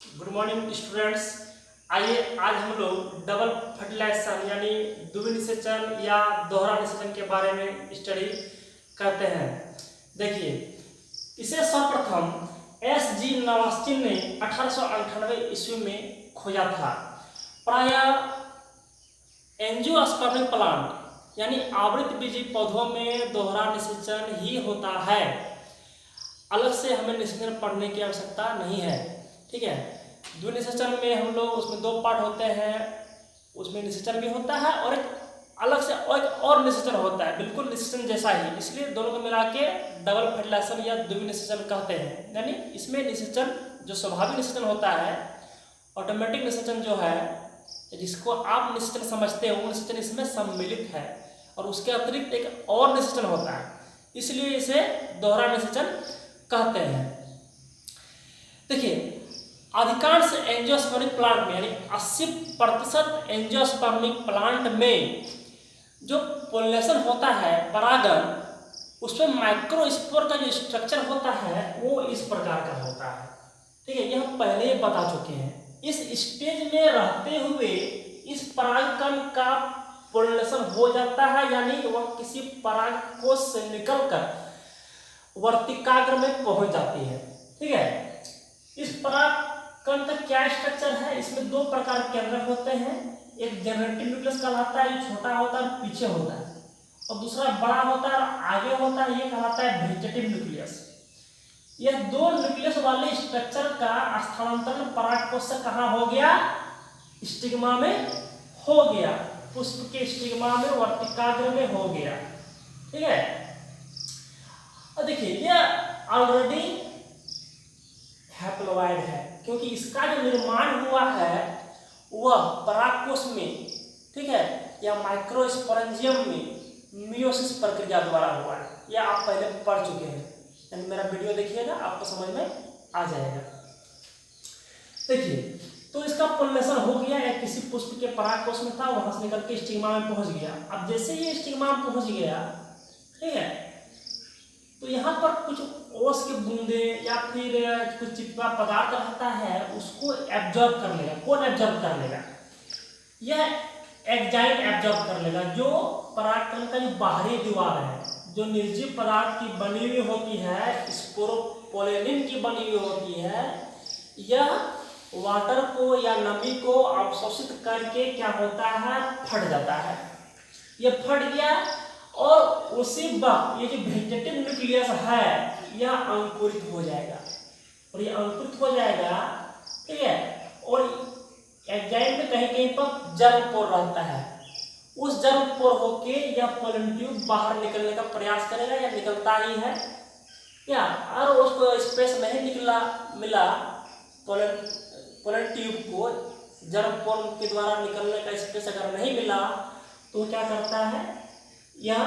Good morning students. आइए आज हम लोग डबल फर्टिलाइजेशन यानी द्वितीय निषेचन या दोहरा निषेचन के बारे में स्टडी करते हैं। देखिए, इसे सर्वप्रथम एस जी नवास्टिन ने 1898 ईस्वी में खोजा था। प्रायः एंजियोस्पर्मिक प्लांट यानी आवृत बीजी पौधों में दोहरा निषेचन ही होता है। अलग से हमें निषेचन पढ़ने की आवश्यकता नहीं है, ठीक है। द्वितीय निषेचन में हम लोग उसमें दो पार्ट होते हैं, उसमें निषेचन भी होता है और एक अलग से और निषेचन होता है, बिल्कुल निषेचन जैसा ही, इसलिए दोनों को मिला के डबल फर्टिलाइजेशन या द्वितीय निषेचन कहते हैं। यानी इसमें निषेचन जो स्वाभाविक निषेचन होता है, ऑटोमेटिक निषेचन जो है, जिसको आप निषेचन समझते हैं, वो निषेचन इसमें सम्मिलित है और उसके अतिरिक्त एक और निषेचन होता है, इसलिए इसे दोहरा निषेचन कहते हैं। देखिए, अधिकांश एंजियोस्पर्मिक प्लांट में यानी 80% एंजियोस्पर्मिक प्लांट में जो पोलिनेशन होता है, परागण, उसमें माइक्रोस्पोर का जो स्ट्रक्चर होता है वो इस प्रकार का होता है, ठीक है। ये हम पहले ही बता चुके हैं। इस स्टेज में रहते हुए इस परागकण का पोलिनेशन हो जाता है, यानी वह किसी परागकोश से निकलकर वर्तिकाग्र में पहुंच जाती है, ठीक है। इस परागकण का क्या स्ट्रक्चर है, इसमें दो प्रकार के केंद्रक होते हैं। एक जनरेटिव न्यूक्लियस कहलाता है, जो छोटा होता है और पीछे होता है, और दूसरा बड़ा होता है और आगे होता है, ये कहलाता है वेजिटेटिव न्यूक्लियस। यह दो न्यूक्लियस वाले स्ट्रक्चर का स्थानांतरण परागकोश से कहाँ हो गया? स्टिग्मा में हो गया, पुष्प के स्टिग्मा में, वर्तिकाग्र में हो गया, ठीक है। और देखिए, यह ऑलरेडी हैप्लोइड है, क्योंकि इसका जो निर्माण हुआ है वह परागकोश में, ठीक है, या माइक्रोस्पोरेंजियम में मियोसिस प्रक्रिया द्वारा हुआ है। यह आप पहले पढ़ चुके हैं, यानी मेरा वीडियो देखिएगा, आपको समझ में आ जाएगा। देखिए, तो इसका पोलिनेशन हो गया, या किसी पुष्प के परागकोश में था, वहां से निकल के स्टिग्मा में पहुंच गया। अब जैसे ये स्टिग्मा में पहुंच गया, ठीक है, तो यहाँ पर कुछ ओस के बूंदे या फिर कुछ चिपचिपा पदार्थ रहता है, उसको एब्जॉर्ब कर लेगा। कौन एब्जॉर्ब कर लेगा? यह एंजाइम एब्जॉर्ब कर लेगा, जो परागकण का जो बाहरी दीवार है, जो निर्जीव पदार्थ की बनी हुई होती है, स्पोरोपोलेनिन की बनी हुई होती है, यह वाटर को या नमी को अवशोषित करके क्या होता है, फट जाता है। यह फट गया और उसी वक्त ये जो वेजिटेटिव न्यूक्लियस है यह अंकुरित हो जाएगा, और ये अंकुरित हो जाएगा, ठीक है। और एंजाइम में कहीं कहीं पर जर्मपोर रहता है, उस जर्मपोर होके यह पोलन ट्यूब बाहर निकलने का प्रयास करेगा, या निकलता ही है, या और उसको स्पेस नहीं मिला पोलन ट्यूब को जर्मपोर के द्वारा निकलने का स्पेस अगर नहीं मिला, तो क्या करता है, यह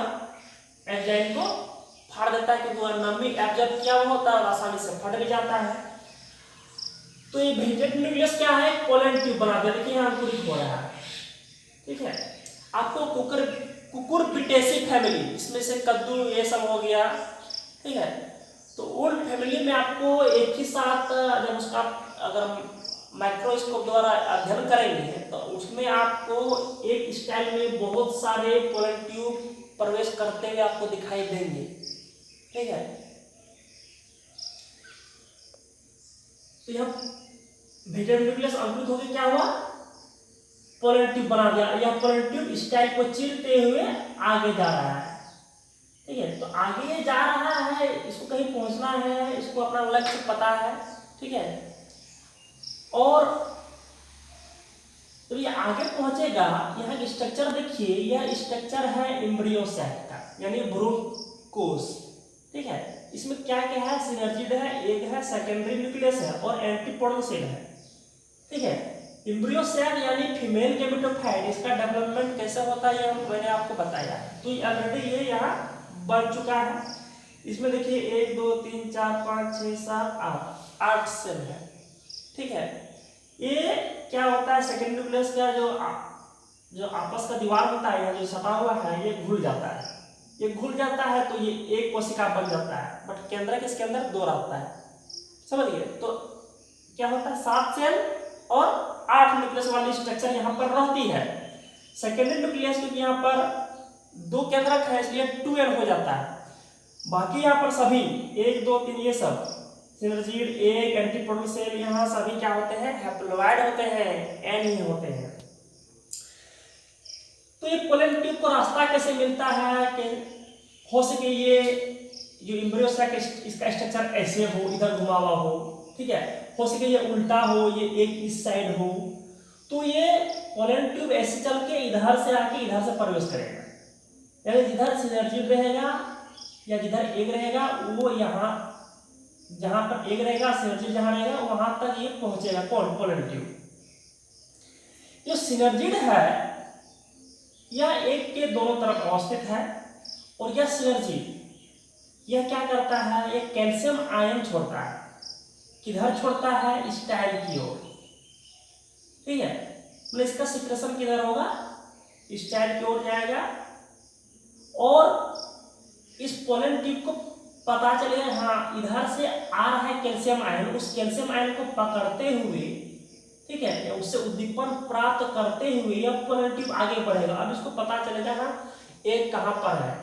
एंजाइम को फाड़ देता है, क्योंकि वह नमी एब्जॉर्ब किया हुआ होता है और आसानी से फट भी जाता है। तो ये वेजिटेटिव न्यूक्लियस क्या है, पोलन ट्यूब बना दिया। देखिए यहाँ अंकुरित हो रहा है, ठीक है। आपको कुकुरबिटेसी फैमिली, इसमें से कद्दू ये सब हो गया, ठीक है। तो उन फैमिली में आपको एक ही साथ जब उसका अगर माइक्रोस्कोप द्वारा अध्ययन करेंगे, तो उसमें आपको एक स्टाइल में बहुत सारे पोलन ट्यूब प्रवेश करते हुए आपको दिखाई देंगे, ठीक है। तो यह वेजिटेटिव न्यूक्लियस अंकुरित होकर क्या हुआ, पोलन ट्यूब बना दिया। यह पोलन ट्यूब स्टाइल को चीरते हुए आगे जा रहा है, ठीक है। तो आगे ये जा रहा है, इसको कहीं पहुंचना है, इसको अपना लक्ष्य पता है, ठीक है। और तो ये आगे पहुंचेगा। यहाँ की स्ट्रक्चर देखिए, यह स्ट्रक्चर है एम्ब्रियो सैक का, यानी भ्रूण कोश, ठीक है। इसमें क्या क्या है, सिनर्जिड है, एक है सेकेंडरी न्यूक्लियस है और एंटीपोडल सेल है, ठीक है। एम्ब्रियो सैक यानी फीमेल गैमेटोफाइट, इसका डेवलपमेंट कैसे होता है ये मैंने आपको बताया। तो ऑलरेडी ये यहाँ बन चुका है। इसमें देखिए 1 2 3 4 5 6 7 8 सेल है, ठीक है। ये क्या होता है, सेकेंडरी न्यूक्लियस का जो आपस का दीवार होता है, या जो सटा हुआ है, ये घुल जाता है। ये घुल जाता है तो ये एक कोशिका बन जाता है, बट केंद्रक इसके अंदर दो रहता है, समझ गए। तो क्या होता है 7 सेल और 8 न्यूक्लियस वाली स्ट्रक्चर यहाँ पर रहती है। सेकेंडरी न्यूक्लियस क्योंकि यहाँ पर 2 केंद्रक है इसलिए 2n हो जाता है। बाकी यहाँ पर सभी 1 2 3 ये सब सिनर्जीड, एक एंटीप्रोटॉन सेल, यहाँ सभी क्या होते हैं हैप्लोइड होते हैं, n ही होते हैं। तो ये पोलन ट्यूब को रास्ता कैसे मिलता है कि हो सके ये जो एम्ब्रियो सैक इसका स्ट्रक्चर ऐसे हो, इधर घुमा हुआ हो, ठीक है, हो सके ये उल्टा हो, ये एक इस साइड हो, तो ये पोलन ट्यूब ऐसे चल के इधर से आके इधर से प्रवेश करेगा, यानी जिधर सिनर्जीड रहेगा या जिधर एग रहेगा वो यहाँ जहां पर एग रहेगा सिनर्जीड जहां रहेगा वहां तक ये पहुंचेगा। कौन? Pollen tube. जो सिनर्जीड है यह एग के दोनों तरफ अवस्थित है और यह सिनर्जीड यह क्या करता है, ये कैल्शियम आयन छोड़ता है। किधर छोड़ता है? स्टाइल की ओर, ठीक है, मतलब इसका सिक्रेशन किधर होगा? स्टाइल की ओर जाएगा और इस पोलन ट्यूब को पता चलेगा हाँ इधर से आ रहा है कैल्शियम आयन, उस कैल्शियम आयन को पकड़ते हुए, ठीक है, या उससे उद्दीपन प्राप्त करते हुए यह पोलन ट्यूब आगे बढ़ेगा। अब इसको पता चलेगा हाँ एग कहाँ पर है,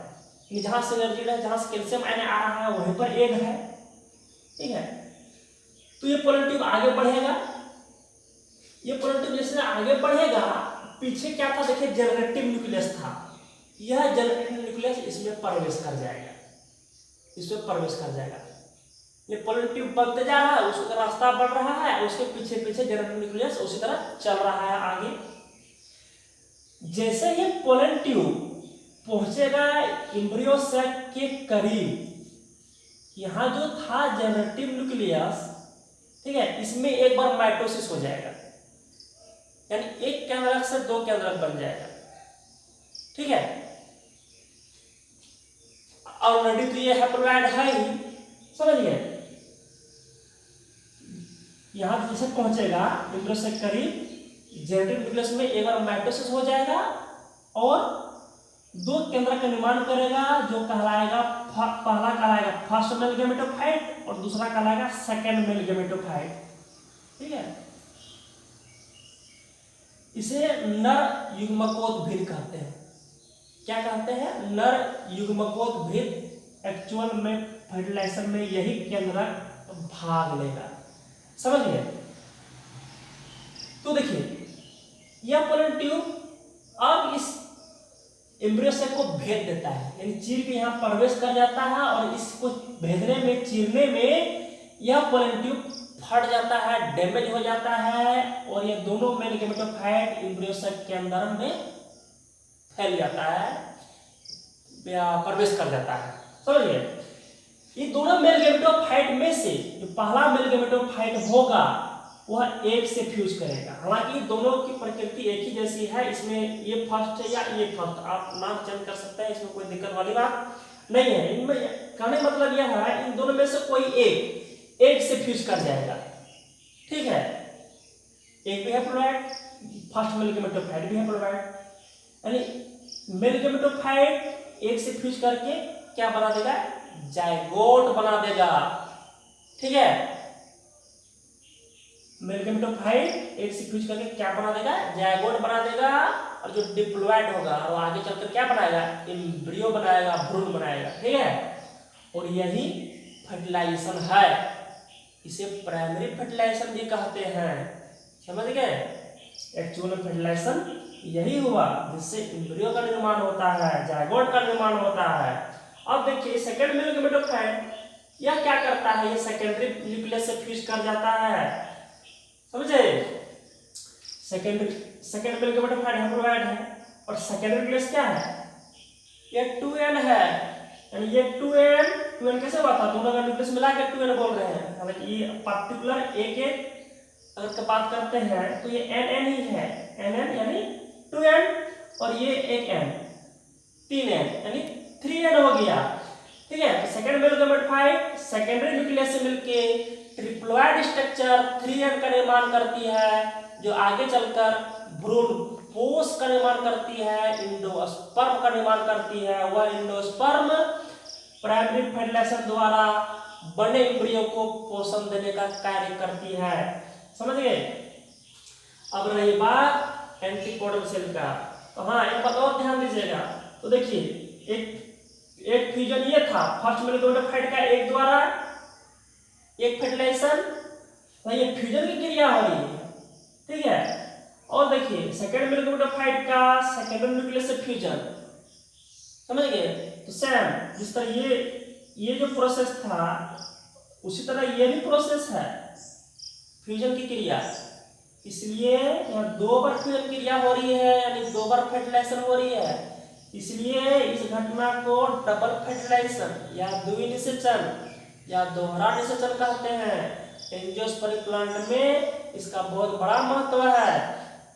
जहां सिनर्जीड है, जहां से कैल्शियम आयन आ रहा है वहीं पर एग है, ठीक है। तो ये पोलन ट्यूब आगे बढ़ेगा। ये पोलन ट्यूब जैसे आगे बढ़ेगा, पीछे क्या था देखिए जनरेटिव न्यूक्लियस था, यह जनरेटिव न्यूक्लियस इसमें प्रवेश कर जाएगा, इसमें प्रवेश कर जाएगा। ये पोलन ट्यूब बढ़ते जा रहा है, उसका रास्ता बढ़ रहा है, उसके पीछे पीछे जनरेटिव न्यूक्लियस उसी तरह चल रहा है आगे। जैसे ही पोलन ट्यूब पहुंचेगा एम्ब्रियो सैक के करीब, यहाँ जो था जनरेटिव न्यूक्लियस, ठीक है, इसमें एक बार माइटोसिस हो जाएगा, यानी एक केंद्रक से 2 केंद्रक बन जाएगा, ठीक है। ऑलरेडी तो ये हैप्लोइड है ही, समझ गए। यहां जैसे पहुंचेगा एम्ब्रियो से करीब, जेनेटिक न्यूक्लियस में एक बार माइटोसिस हो जाएगा और 2 केंद्रक का निर्माण करेगा, जो कहलाएगा पहला कहलाएगा फर्स्ट मेल गेमेटोफाइट और दूसरा कहलाएगा सेकंड मेल गेमेटोफाइट, ठीक है। इसे नर युग्मकोद्भिद कहते हैं। क्या कहते हैं? नर युग्मकोद्भिद। एक्चुअल में फर्टिलाइजेशन में यही केंद्रक भाग लेगा, समझ गए। तो देखिए यह पोलन ट्यूब अब इस एम्ब्रियो सेक को भेद देता है, यानी चीर के यहाँ प्रवेश कर जाता है और इसको भेदने में, चीरने में यह पोलन ट्यूब फट जाता है, डैमेज हो जाता है और ये दोनों मेल गेमेटोफाइट एम्ब्रियो सेक के अंदर में फैल जाता है या प्रवेश कर जाता है, समझिए। ये दोनों मेल गेमेटोफाइट में से जो पहला मेल गेमेटोफाइट होगा वह एक से फ्यूज करेगा। हालांकि दोनों की प्रकृति एक ही जैसी है, इसमें ये फर्स्ट है या ये फर्स्ट, आप नाम चेंज कर सकते हैं, इसमें कोई दिक्कत वाली बात नहीं है। इनमें कहने मतलब यह है इन दोनों में से कोई एक से फ्यूज कर जाएगा, ठीक है। एक भी हैप्लोइड, फर्स्ट मेल गेमेटोफाइट भी हैप्लोइड, यानी मेल गेमेटोफाइट एक से फ्यूज करके क्या बना देगा? जायगोट बना देगा, ठीक है। मेल गेमेटोफाइट एक से फ्यूज करके क्या बना देगा? जायगोट बना देगा और जो डिप्लॉयड होगा और आगे चलकर क्या बनाएगा? एम्ब्रियो बनाएगा, भ्रूण बनाएगा, ठीक है। और यही फर्टिलाइजेशन है, इसे प्राइमरी फर्टिलाइजेशन भी कहते हैं, समझ गए। एक्चुअल फर्टिलाइजेशन यही हुआ जिससे एम्ब्रियो का निर्माण होता है, जायगोट का निर्माण होता है। अब देखिए सेकंड मेल गेमेटोफाइट यह क्या करता है? ये सेकेंडरी न्यूक्लियस से फ्यूज कर जाता है, समझे। सेकंड मेल गेमेटोफाइट हैप्लोइड है और सेकेंडरी न्यूक्लियस क्या है? ये 2n है, यानी ये 2n कैसे हुआ था? दोनों का न्यूक्लियस मिला के 2n बोल रहे हैं। हालांकि ये पर्टिकुलर एक अगर बात करते हैं तो ये nn ही है, nn यानी 2n और ये एक n 3n यानी 3n हो गया, ठीक है। तो second mail gametophyte secondary nucleus से मिलके ट्रिप्लॉइड स्ट्रक्चर 3n का निर्माण करती है, जो आगे चलकर भ्रूण पोष का निर्माण करती है, इंडोस्पर्म का निर्माण करती है। वह इंडोस्पर्म प्राइमरी फर्टिलाइजेशन द्वारा बड़े एम्ब्रियो को पोषण देने का कार्य करती है। समझ गए। अब रही बात एंटीकोडल सेल का, तो हाँ एक बात और ध्यान दीजिएगा। तो देखिए एक फ्यूजन ये था, फर्स्ट मेलिग्नोटाइड का एक द्वारा एक फर्टिलाइजेशन, तो ये फ्यूजन की क्रिया हो रही है, ठीक है। और देखिए सेकेंड मेलिग्नोटाइड का सेकेंडरी न्यूक्लियस से फ्यूजन, समझ गए। तो सेम जिस तरह ये जो प्रोसेस था उसी तरह ये भी प्रोसेस है फ्यूजन की क्रिया, इसलिए यहाँ 2 बार फ्यूजन क्रिया हो रही है, यानी 2 बार फर्टिलाइजेशन हो रही है, इसलिए इस घटना को डबल फर्टिलाइजेशन या द्विनिषेचन या दोहरा निषेचन कहते हैं। एंजियोस्पर्म प्लांट में इसका बहुत बड़ा महत्व है,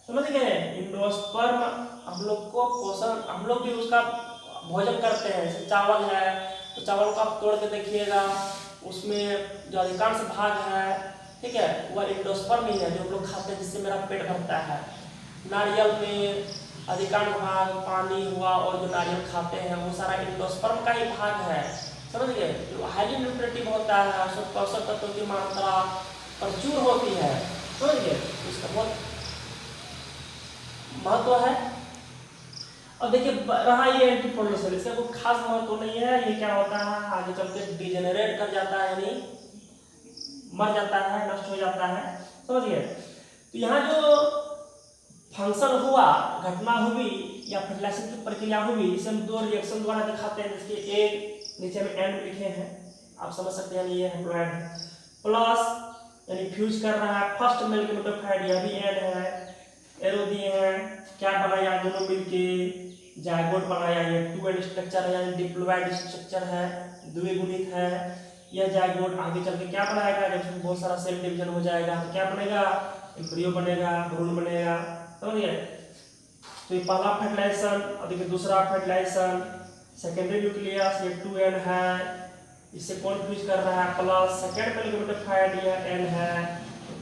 समझ गए। एंजियोस्पर्म हम लोग को पोषण, हम लोग भी उसका भोजन करते हैं, जैसे चावल है तो चावल को आप तोड़ के देखिएगा, उसमें जो अधिकांश भाग है, ठीक है, वह एंजियोस्पर्म ही है जो हम लोग खाते हैं, जिससे मेरा पेट भरता है। नारियल में अधिकांश भाग पानी हुआ और जो नारियल खाते हैं वो सारा एंजियोस्पर्म का ही भाग है, समझ गए। जो हाईली न्यूट्रिटिव होता है, पोषक तत्वों की मात्रा प्रचुर होती है, समझ गए, इसका बहुत महत्व है। अब देखिए रहा ये एंटीकोडल सेल, इसका कोई खास महत्व नहीं है। ये क्या होता है, आगे चल के डिजेनरेट कर जाता है, यानी मर जाता है, नष्ट हो जाता है, समझ गए। तो यहाँ जो फंक्शन हुआ, घटना हुई या फर्टिलाइजेशन की प्रक्रिया हुई, इसे हम 2 रिएक्शन द्वारा दिखाते हैं, जिसके एक नीचे में एंड लिखे हैं, आप समझ सकते हैं, ये हैप्लॉइड है, प्लस यानी फ्यूज कर रहा है फर्स्ट मेलिग्नोटाइड, यह भी एंड है, एरो दिए हैं, क्या बनाया दोनों मिलके जायगोट बनाया, ये 2 एंड स्ट्रक्चर है, यानी डिप्लॉइड स्ट्रक्चर है, द्विगुणित है। यह जायगोट आगे चल के क्या बनाएगा, जब उसमें बहुत सारा सेल डिवीजन हो जाएगा तो क्या बनेगा, एम्ब्रियो बनेगा, भ्रूण बनेगा, समझ गए। तो ये पहला फर्टिलाइजेशन, और देखिए दूसरा फर्टिलाइजेशन, सेकेंडरी न्यूक्लियस ये 2 एन है, इससे कौन फ्यूज कर रहा है, प्लस सेकेंड मेलिग्नोटाइड यह एन है,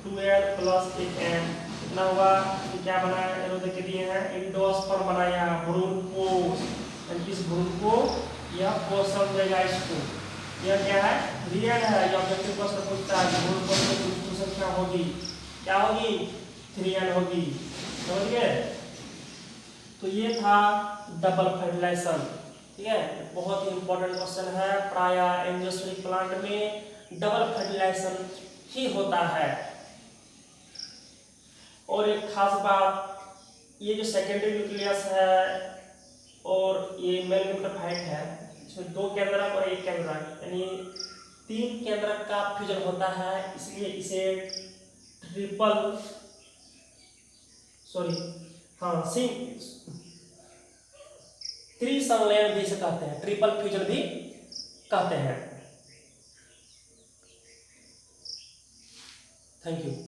2 एन प्लस 1 एन कितना हुआ, क्या बनाया, एरो देके दिए हैं, एंडोस्पर्म बनाया, भ्रूण को, इस भ्रूण को यह पोषण देगा इसको। यह क्या है, रियल है, जो ऑब्जेक्टिव क्वेश्चन पूछता है, भ्रूण कोष में कुछ संख्या होगी, क्या होगी, 3n होगी, समझ गए। तो ये था डबल फर्टिलाइजेशन, ठीक है, बहुत ही इंपॉर्टेंट क्वेश्चन है। प्रायः एंजियोस्पर्म प्लांट में डबल फर्टिलाइजेशन ही होता है। और एक खास बात, ये जो सेकेंडरी न्यूक्लियस है और ये मेलिग्नोटाइड है, इसमें 2 केंद्रक और 1 केंद्रक, यानी 3 केंद्रक का फ्यूजन होता है, इसलिए इसे त्रिसंलयन भी इसे कहते हैं, ट्रिपल फ्यूजन भी कहते हैं। Thank you.